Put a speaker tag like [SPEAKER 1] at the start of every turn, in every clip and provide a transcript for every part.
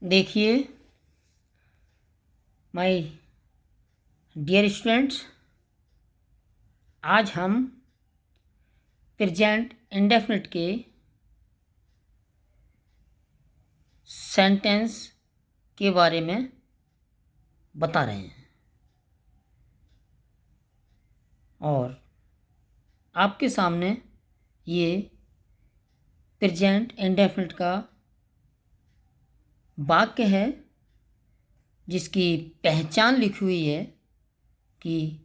[SPEAKER 1] देखिए my dear students, आज हम प्रेजेंट इंडेफिनिट के सेंटेंस के बारे में बता रहे हैं और आपके सामने ये प्रेजेंट इंडेफिनिट का वाक्य है जिसकी पहचान लिखी हुई है कि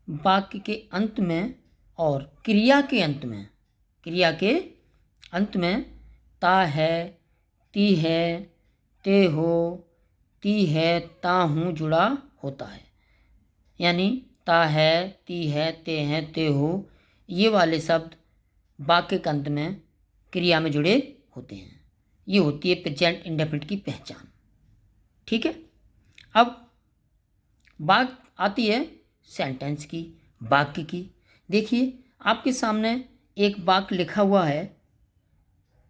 [SPEAKER 1] वाक्य के अंत में और क्रिया के अंत में ता है, ती है, ते हो, ती है, ता हूँ जुड़ा होता है। यानी ता है, ती है, ते हैं, ते हो, ये वाले शब्द वाक्य के अंत में क्रिया में जुड़े होते हैं। ये होती है प्रेजेंट इंडेफिनिट की पहचान। ठीक है, अब बात आती है सेंटेंस की, वाक्य की। देखिए आपके सामने एक वाक्य लिखा हुआ है,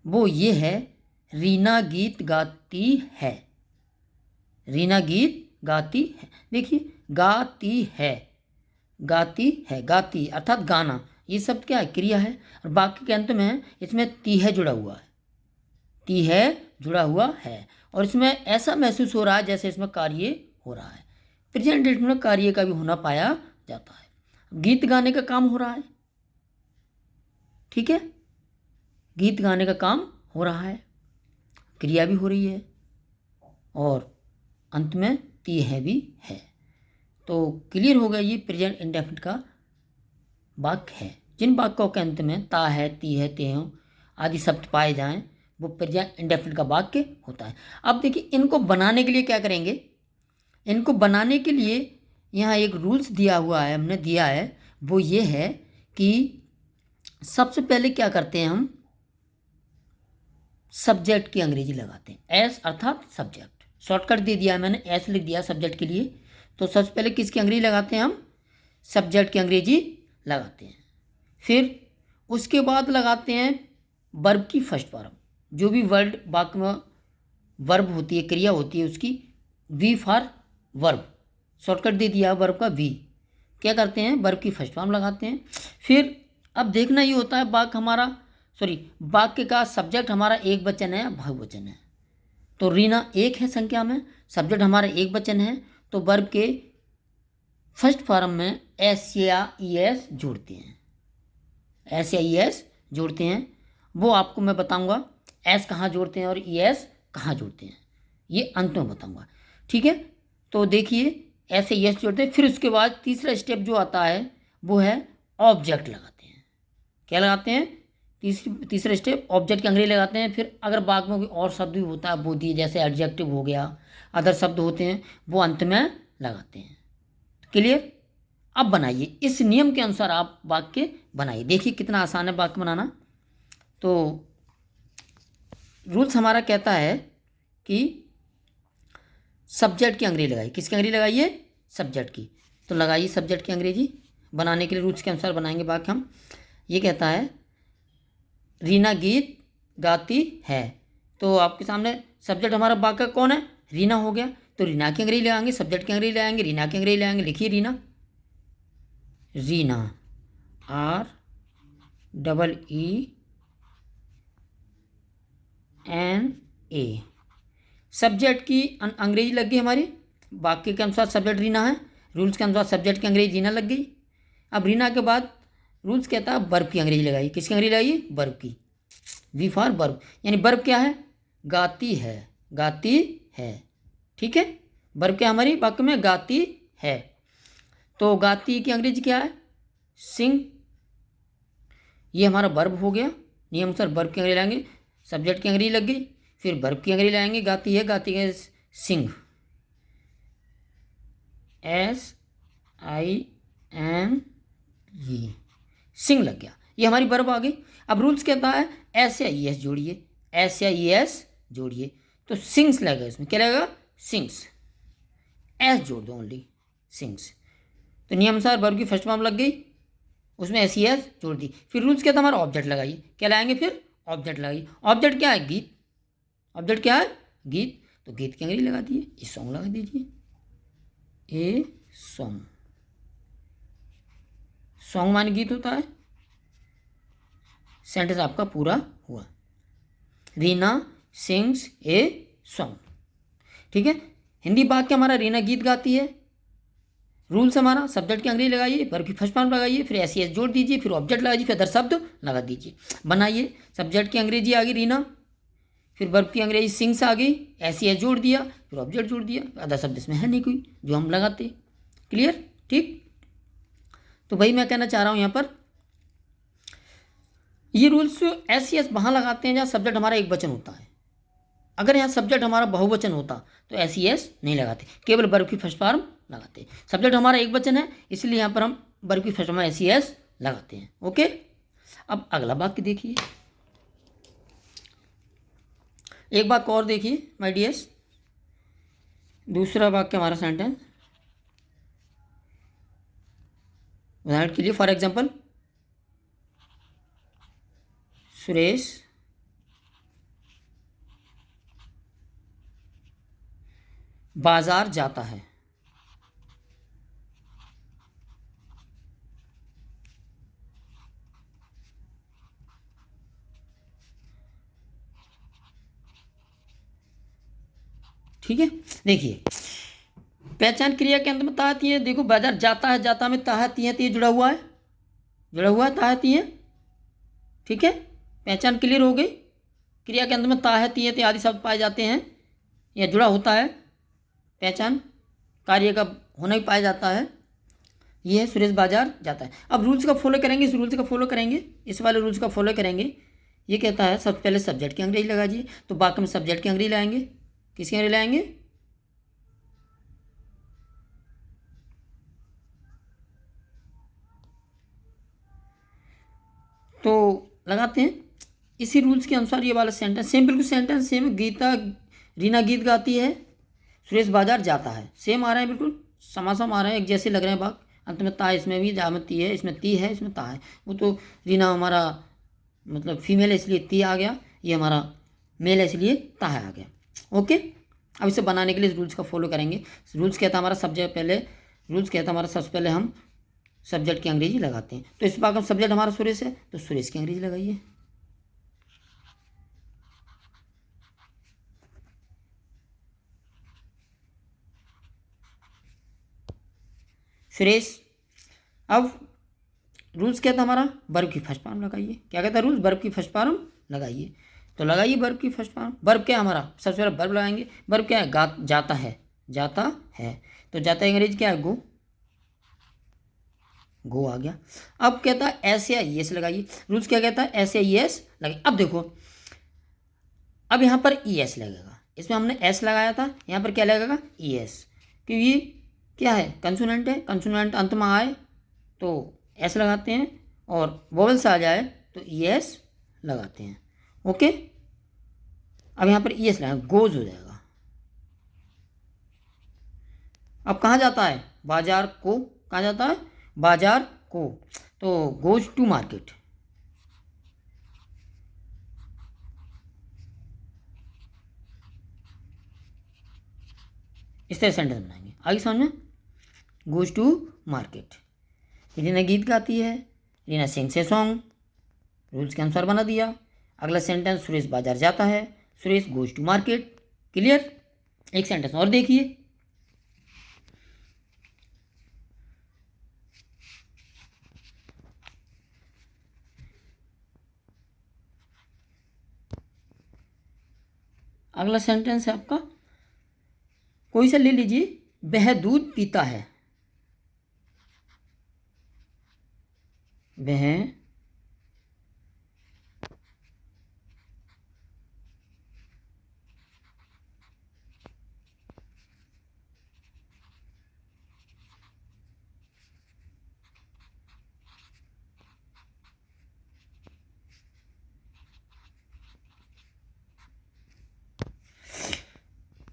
[SPEAKER 1] वो ये है, रीना गीत गाती है। रीना गीत गाती है। देखिए गाती है, गाती अर्थात गाना, ये शब्द क्या है? क्रिया है। और वाक्य के अंत में इसमें ती है जुड़ा हुआ है, ती है जुड़ा हुआ है और इसमें ऐसा महसूस हो रहा है जैसे इसमें कार्य हो रहा है। प्रेजेंट टेंस में कार्य का भी होना पाया जाता है। गीत गाने का काम हो रहा है। ठीक है, गीत गाने का काम हो रहा है, क्रिया भी हो रही है और अंत में ती है भी है। तो क्लियर हो गया, ये प्रेजेंट इंडेफिनिट का वाक्य है। जिन वाक्यों के अंत में ता है, ती है, ते हो आदि शब्द पाए जाएं वो प्रेजेंट इंडेफिनिट का वाक्य होता है। अब देखिए इनको बनाने के लिए क्या करेंगे? इनको बनाने के लिए यहाँ एक रूल्स दिया हुआ है, हमने दिया है, वो ये है कि सबसे पहले क्या करते हैं हम? सब्जेक्ट की अंग्रेजी लगाते हैं, एस अर्थात सब्जेक्ट। शॉर्टकट दे दिया है मैंने, एस लिख दिया सब्जेक्ट के लिए। तो सबसे पहले किसकी अंग्रेजी लगाते हैं हम? सब्जेक्ट की अंग्रेजी लगाते हैं। फिर उसके बाद लगाते हैं वर्ब की फर्स्ट फॉर्म। जो भी वर्ड वाक्य में वर्ब होती है, क्रिया होती है, उसकी वी फॉर वर्ब, शॉर्टकट दे दिया वर्ब का वी। क्या करते हैं? वर्ब की फर्स्ट फॉर्म लगाते हैं। फिर अब देखना ये होता है वाक्य का सब्जेक्ट हमारा एक वचन है, बहुवचन है। तो रीना एक है संख्या में, सब्जेक्ट हमारा एक वचन है, तो वर्ब के फर्स्ट फॉर्म में एस या ई एस जोड़ते हैं, एस या ई एस जोड़ते हैं। वो आपको मैं बताऊंगा एस कहाँ जोड़ते हैं और ई एस कहाँ जोड़ते हैं, ये अंत में बताऊंगा। ठीक है, तो देखिए ऐसे ई एस जोड़ते हैं। फिर उसके बाद तीसरा स्टेप जो आता है वो है ऑब्जेक्ट लगाते हैं। क्या लगाते हैं? तीसरा स्टेप ऑब्जेक्ट की अंग्रेजी लगाते हैं। फिर अगर बाद में कोई और शब्द भी होता है वो दिए, जैसे एडजेक्टिव हो गया, अदर शब्द होते हैं, वो अंत में लगाते हैं। क्लियर? अब बनाइए, इस नियम के अनुसार आप वाक्य बनाइए। देखिए कितना आसान है वाक्य बनाना। तो रूल्स हमारा कहता है कि सब्जेक्ट की अंग्रेजी लगाइए। किसकी अंग्रेजी लगाइए? सब्जेक्ट की। तो लगाइए सब्जेक्ट की अंग्रेजी। बनाने के लिए रूल्स के अनुसार बनाएंगे वाक्य हम। ये कहता है रीना गीत गाती है। तो आपके सामने सब्जेक्ट हमारा वाक्य कौन है? रीना हो गया। तो रीना की अंग्रेजी लगाएंगे, सब्जेक्ट की अंग्रेजी लगाएंगे, रीना की अंग्रेजी लगाएंगे। लिखिए Reena, Reena R double E N A. Subject की अंग्रेजी लग गई हमारी, वाक्य के अनुसार सब्जेक्ट रीना है, रूल्स के अनुसार सब्जेक्ट की अंग्रेजी रीना लग गई। अब रीना के बाद रूल्स कहता है वर्ब की अंग्रेजी लगाइए। किसकी अंग्रेजी लगाइए? वर्ब की, वी फॉर वर्ब। यानी वर्ब क्या है? गाती है, गाती है। ठीक है, वर्ब क्या हमारी वाक्य में? गाती है। तो गाती की अंग्रेजी क्या है? सिंग। ये हमारा वर्ब हो गया। नियम अनुसार वर्ब की अंग्रेजी लाएंगे, सब्जेक्ट की अंग्रेजी लग गई। फिर वर्ब की अंग्रेजी लाएंगे, गाती है सिंग, एस आई एन जी, सिंग लग गया। ये हमारी वर्ब आ गई। अब रूल्स कहता है एस या ई एस जोड़िए, एस या ई एस जोड़िए। तो सिंग्स लगेगा, इसमें क्या लगेगा? सिंग्स। एस जोड़ दो ओनली, सिंग्स। तो नियम अनुसार वर्ब की फर्स्ट फॉर्म लग गई, उसमें एस ई एस जोड़ दी। फिर रूल्स कहता है हमारा ऑब्जेक्ट लगाइए। क्या लाएंगे? फिर ऑब्जेक्ट लगाइए। ऑब्जेक्ट क्या है? गीत। ऑब्जेक्ट क्या है? गीत। तो गीत की अंग्रेजी लगा दिए, ए सॉन्ग लगा दीजिए, ए सॉन्ग। सॉन्ग माने गीत होता है। सेंटेंस आपका पूरा हुआ। Reena sings a song. ठीक है, हिंदी वाक्य हमारा रीना गीत गाती है। रूल्स हमारा सब्जेक्ट की अंग्रेजी लगाइए, वर्ब की फर्स्ट फॉर्म लगाइए, फिर एस जोड़ दीजिए, फिर ऑब्जेक्ट लगाइए, फिर अदर शब्द लगा दीजिए। बनाइए, सब्जेक्ट की अंग्रेजी आ गई रीना, फिर वर्ब की अंग्रेजी सिंग्स आ गई, एस जोड़ दिया, फिर ऑब्जेक्ट जोड़ दिया, अदर शब्द इसमें है नहीं कोई जो हम लगाते। क्लियर? ठीक। तो भाई मैं कहना चाह रहा हूँ यहाँ पर ये रूल्स एस वहाँ लगाते हैं जहाँ सब्जेक्ट हमारा एक वचन होता है। अगर यहाँ सब्जेक्ट हमारा बहुवचन होता तो एस नहीं लगाते, केवल वर्ब की फर्स्ट फॉर्म लगाते। सब्जेक्ट हमारा एक वचन है, इसलिए यहाँ पर हम वर्ब की फर्स्ट फॉर्म एस लगाते हैं। ओके, अब अगला वाक्य देखिए, एक वाक्य और देखिए माय डियर्स। दूसरा वाक्य हमारा सेंटेंस उदाहरण के लिए, फॉर एग्जाम्पल, सुरेश बाजार जाता है। ठीक है, देखिए पहचान क्रिया के अंत में ता आती है। देखो बाजार जाता है, जाता में ता है जुड़ा हुआ है, जुड़ा हुआ है ता है। ठीक है, पहचान क्लियर हो गई। क्रिया के अंत में ता है आदि शब्द पाए जाते हैं या जुड़ा होता है, पहचान कार्य का होना ही पाया जाता है। ये है सुरेश बाजार जाता है। अब रूल्स का फॉलो करेंगे, इस रूल्स का फॉलो करेंगे, इस वाले रूल्स का फॉलो करेंगे। ये कहता है सबसे पहले सब्जेक्ट की अंग्रेजी लगाइए, तो वाक्य में सब्जेक्ट की अंग्रेजी लाएंगे। किसकी अंग्रेजी लाएंगे? तो लगाते हैं इसी रूल्स के अनुसार ये वाला सेंटेंस सेम, बिल्कुल सेंटेंस सेम। गीता रीना गीत गाती है, सुरेश बाजार जाता है, सेम आ रहे हैं, बिल्कुल समासम आ रहे हैं, एक जैसे लग रहे हैं वाक्य। अंत में ता इसमें भी, जहाँ में ती है इसमें ती है, इसमें ता है। वो तो रीना हमारा मतलब फीमेल है इसलिए ती आ गया, ये हमारा मेल है इसलिए ता है आ गया। ओके, अब इसे बनाने के लिए इस रूल्स का फॉलो करेंगे। रूल्स कहता है हमारा सब्जेक्ट पहले, रूल्स कहता है हमारा सबसे पहले हम सब्जेक्ट की अंग्रेजी लगाते हैं। तो इस बार का सब्जेक्ट हमारा सुरेश है, तो सुरेश की अंग्रेजी लगाइए। सुरेश। अब रूल्स क्या था हमारा? वर्ब की फर्स्ट फॉर्म लगाइए। क्या कहता है रूल्स? वर्ब की फर्स्ट फॉर्म लगाइए। तो लगाइए वर्ब की फर्स्ट फॉर्म। वर्ब क्या है हमारा? सबसे पहले वर्ब लगाएंगे। वर्ब क्या है? जाता है, जाता है। तो जाता है अंग्रेजी क्या है? गो, गो आ गया। अब कहता है एस या ई एस लगाइए। रूल्स क्या कहता है? एस या ई एस लगाइए। अब देखो, अब यहाँ पर ई एस लगेगा, इसमें हमने एस लगाया था, यहाँ पर क्या लगेगा? ई एस, क्योंकि क्या है? कंसोनेंट है, कंसोनेंट अंत में आए तो एस लगाते हैं, और वोवेल्स आ जाए तो ई एस लगाते हैं। ओके, अब यहाँ पर ई एस लगाएंगे, गोज हो जाएगा। अब कहाँ जाता है? बाजार को। कहाँ जाता है? बाजार को। तो गोज टू मार्केट। इस तरह सेंटेंस बनाएंगे। आगे समझ में? Goes to market. रीना गीत गाती है, Reena sings a song, rules के अनुसार बना दिया। अगला सेंटेंस सुरेश बाजार जाता है, Suresh goes to market. Clear? एक सेंटेंस और देखिए, अगला सेंटेंस है आपका, कोई सा ले लीजिए। वह दूध पीता है, वह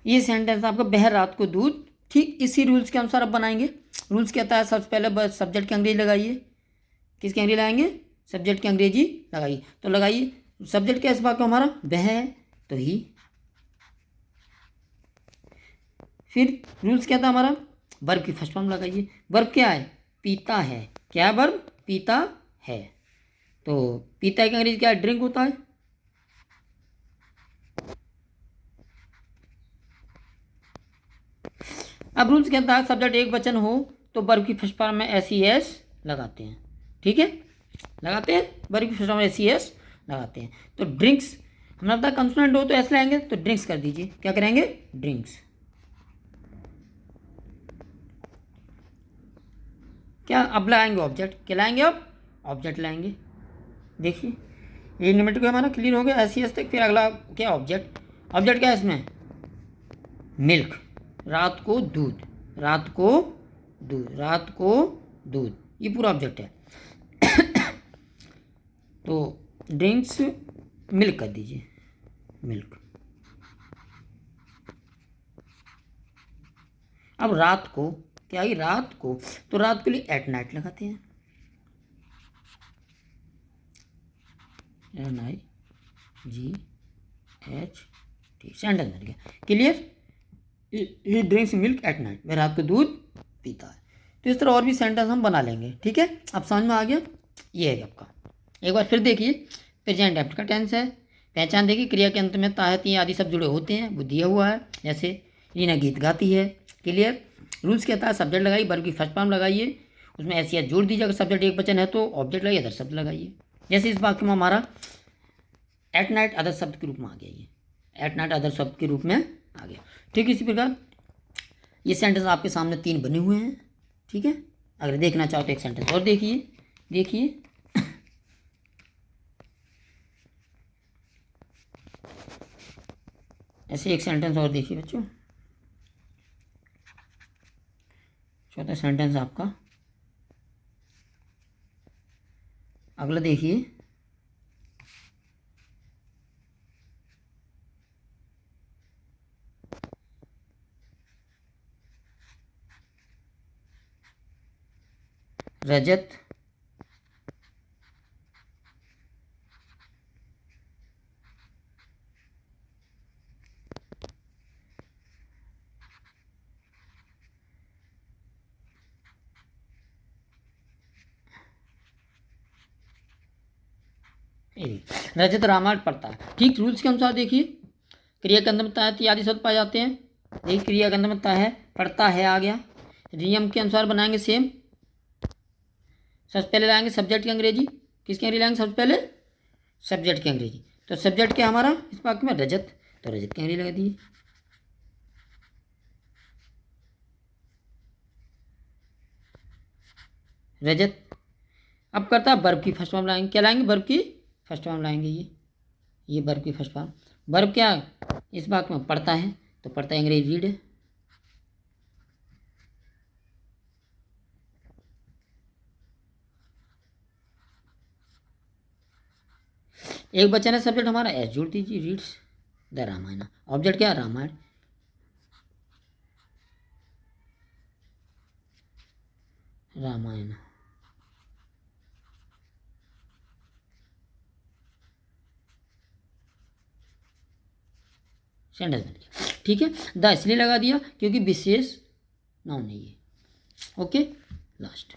[SPEAKER 1] ये सेंटेंस आपका वह रात को दूध। ठीक इसी रूल्स के अनुसार अब बनाएंगे। रूल्स कहता है सबसे पहले सब्जेक्ट की अंग्रेजी लगाइए। किसकी अंग्रेजी लगाएंगे? सब्जेक्ट की अंग्रेजी लगाइए। तो लगाइए, सब्जेक्ट क्या इस बात को हमारा? वह है, तो ही। फिर रूल्स क्या था हमारा, वर्ब की फर्स्ट फॉर्म लगाइए। वर्ब क्या है, पीता है। क्या वर्ब, पीता है। तो पीता की अंग्रेजी क्या है, ड्रिंक होता है। अब रूल्स क्या था, सब्जेक्ट एक वचन हो तो वर्ब की फर्स्ट फॉर्म में एस ई एस लगाते हैं। ठीक है, लगाते हैं, वर्ब की फर्स्ट फॉर्म में एस ई एस लगाते हैं। तो ड्रिंक्स हमारा पता कंसोनेंट हो तो एस लाएंगे, तो ड्रिंक्स कर दीजिए। क्या करेंगे, ड्रिंक्स। क्या अब लाएंगे ऑब्जेक्ट, क्या लाएंगे, अब ऑब्जेक्ट लाएंगे। देखिए ये न्यूमेटिक हमारा क्लियर हो गया एस ई एस तक। फिर अगला क्या, ऑब्जेक्ट। ऑब्जेक्ट क्या है इसमें, मिल्क, रात को दूध, रात को दूध, रात को दूध, ये पूरा ऑब्जेक्ट है। तो ड्रिंक्स मिल्क कर दीजिए, मिल्क। अब रात को क्या है, रात को, तो रात के लिए एट नाइट लगाते हैं, एन आई जी एच टी, सेंटेंस बन गया clear. He drinks milk at night, वह रात को दूध पीता है। तो इस तरह और भी सेंटेंस हम बना लेंगे। ठीक है, अब समझ में आ गया। ये है आपका, एक बार फिर देखिए, प्रेजेंट एप्ट का टेंस है। पहचान देखिए, क्रिया के अंत में ता है ती आदि सब जुड़े होते हैं, वो दिया हुआ है। जैसे रीना गीत गाती है, क्लियर। रूल्स क्या था, सब्जेक्ट लगाइए, वर्ब की फर्स्ट फॉर्म लगाइए, उसमें एस या जोड़ दीजिए। अगर सब्जेक्ट एक वचन है तो ऑब्जेक्ट लगाइए, अदर शब्द लगाइए। जैसे इस वाक्य में हमारा एट नाइट अदर शब्द के रूप में आ गया, ये एट नाइट अदर शब्द के रूप में आ गया। ठीक है, इसी प्रकार ये सेंटेंस आपके सामने 3 बने हुए हैं। ठीक है, अगर देखना चाहो तो एक सेंटेंस और देखिए, देखिए ऐसे एक सेंटेंस और देखिए बच्चों। चौथा सेंटेंस आपका अगला देखिए, रजत रजत रामायण पढ़ता है। ठीक, रूल्स के अनुसार देखिए, क्रिया के अंदर में ता है आदि शब्द पाए जाते हैं। देखिए क्रिया के अंदर में ता है, पढ़ता है आ गया। नियम के अनुसार बनाएंगे सेम। सबसे पहले लाएंगे सब्जेक्ट की अंग्रेजी, किसकी अंग्रेजी लाएंगे सबसे पहले, सब्जेक्ट की अंग्रेजी। तो सब्जेक्ट क्या हमारा इस वाक्य में, रजत, तो रजत की अंग्रेजी लगा दी, रजत। अब करता है वर्ब की फर्स्ट फॉर्म लाएंगे, क्या लाएंगे, वर्ब की फर्स्ट फॉर्म लाएंगे। ये वर्ब की फर्स्ट फॉर्म। वर्ब क्या इस वाक्य में, पढ़ता है, तो पढ़ता है अंग्रेजी रीड है। एक बच्चा है सब्जेक्ट हमारा, एस जोड़ दीजिए, रीड्स द रामायण। ऑब्जेक्ट क्या है, रामायण। रामायण सेंटेंस बन गया। ठीक है, द इसलिए लगा दिया क्योंकि विशेष नाउन नहीं है। Okay, last.